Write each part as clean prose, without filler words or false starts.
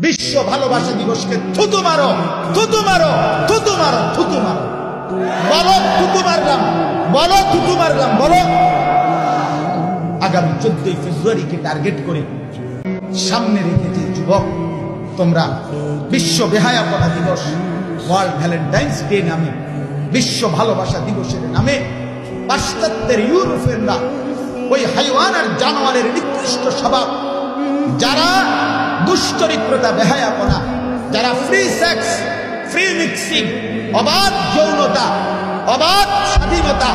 বিশ্ব ভালোবাসা দিবসকে থুতু মারো, থুতু মারো, থুতু মারো, থুতু মারো। বলো থুতু মারলাম, বলো থুতু মারলাম, বলো। আগামী 14 ফেব্রুয়ারিকে টার্গেট করে সামনে রেখেছে যুবক, তোমরা বিশ্ব বেহায়াপনা দিবস, ওয়ার্ল্ড ভ্যালেন্টাইন্স ডে নামে, বিশ্ব ভালোবাসা দিবসের নামে পাশ্চাত্যের ইউরোপিয়ানরা ওই হাইওয়ান আর জানোয়ারের নিকৃষ্ট স্বভাব, যারা দুশ্চরিত্রতা, বেহায়াপনা, যারা ফ্রি সেক্স, ফ্রি মিক্সিং, অবাধ যৌনতা, অবাধ স্বাধীনতা,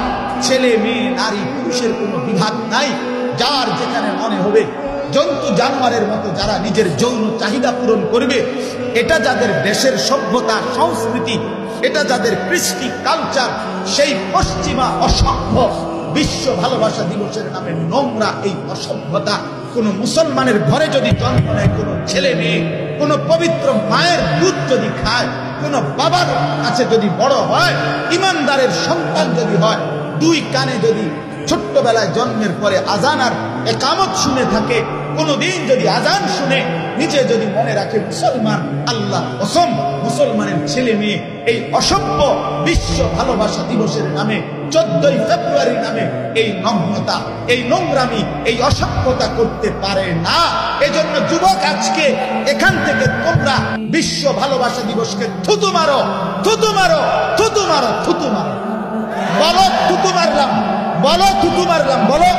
ছেলে মেয়ে নারী পুরুষের কোনো বিভাগ নাই, যার যেখানে মনে হবে জন্তু জানোয়ারের মতো যারা নিজের যৌন চাহিদা পূরণ করবে, এটা যাদের দেশের সভ্যতা সংস্কৃতি, এটা যাদের কৃষ্টি কালচার, সেই পশ্চিমা অসভ্য বিশ্ব ভালোবাসা দিবসের নামে নোংরা এই অসভ্যতা কোন মুসলমানের ঘরে যদি জন্ম নেয়, কোন ছেলে মেয়ে কোন পবিত্র মায়ের দুধ যদি খায়, কোন বাবার কাছে যদি বড় হয়, ইমানদারের সন্তান যদি হয়, দুই কানে যদি ছোট্টবেলায় জন্মের পরে আজান আর একামত শুনে থাকে, কোনদিন যদি আজান শুনে নিজে যদি মনে রাখে মুসলমান, আল্লাহ কসম মুসলমানের ছেলে মেয়ে এই অসভ্য বিশ্ব ভালোবাসা দিবসের নামে 14 ফেব্রুয়ারির নামে এই নগ্নতা, এই নোংরামি, এই অসভ্যতা করতে পারে না। এজন্য যুবক, আজকে এখান থেকে তোমরা বিশ্ব ভালোবাসা দিবসকে থুতু মারো, থুতু মারো, থুতু মারো, থুতু মারো। বলো থুতু মারলাম, বলো থুতু মারলাম, বলো।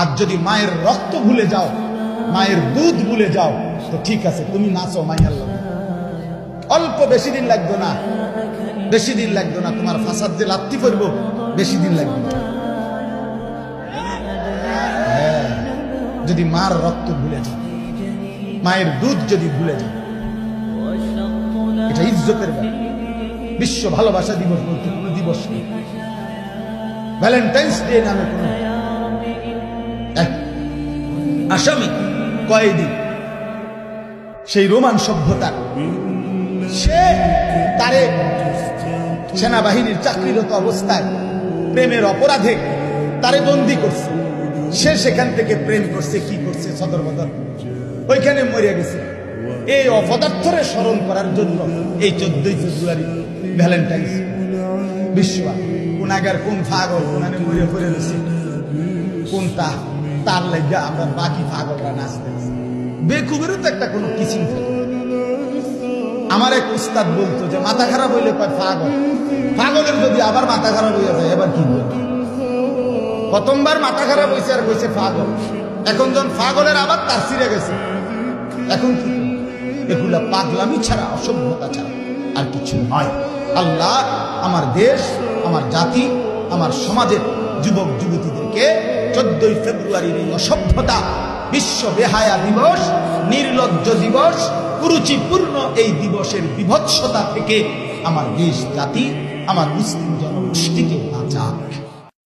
আর যদি মায়ের রক্ত ভুলে যাও, মায়ের দুধ ভুলে যাও, তো ঠিক আছে, তুমি নাচো মাইয়ার লোক, অল্প বেশি দিন লাগবে না, বেশি দিন লাগবে না, তোমার ফাসাদ যে লাত্তি করবো বেশি দিন লাগবে না। যদি মার রক্ত ভুলে যাও, মায়ের দুধ যদি ভুলে যাও, এটা ইজ্জতের ব্যাপার। বিশ্ব ভালোবাসা দিবস বলতে কোনো দিবস নেই, ভ্যালেন্টাইন্স ডে নামে কোন আসামি, কয়েদি, সেই রোমান সভ্যতা, সে তারে সেনাবাহিনীর চাকরিরত অবস্থায় প্রেমের অপরাধে তারে বন্দী করছে, সে সেখান থেকে প্রেম করছে, কি করছে, সদর বদর ওইখানে মরে গেছে। এই অপদার্থরে স্মরণ করার জন্য এই 14 ফেব্রুয়ারি ভ্যালেন্টাইন্স বিশ্ব। কোনাগার কোন পাগল কোনানে মরে পড়ে গেছে, কোনটা তার লাগে আমরা বাকি পাগলরা নাচতেছি। বেকুবেরও তো একটা কোনো কিচিং থাকে। আমার এক উস্তাদ বলতো যে মাথা খারাপ হইলে কয় পাগল, পাগলের যদি আবার মাথা খারাপ হয়ে যায় এবার কি বলবো? প্রথমবার মাথা খারাপ হয়েছে আর কইছে পাগল, এখন যখন পাগলের আবার তার ছিঁড়ে গেছে, এখন কি? এগুলা পাগলামি ছাড়া, অসভ্যতা ছাড়া আর কিছু নয়। আল্লাহ আমার দেশ, আমার জাতি, আমার সমাজের যুবক যুবতীদেরকে 14 ফেব্রুয়ারির এই অসভ্যতা, বিশ্ব বেহায়া দিবস, নির্লজ্জ দিবস, কুরুচিপূর্ণ এই দিবসের বিভৎসতা থেকে আমার দেশ জাতি, আমার মুসলিম জনগোষ্ঠীকে বাঁচাক।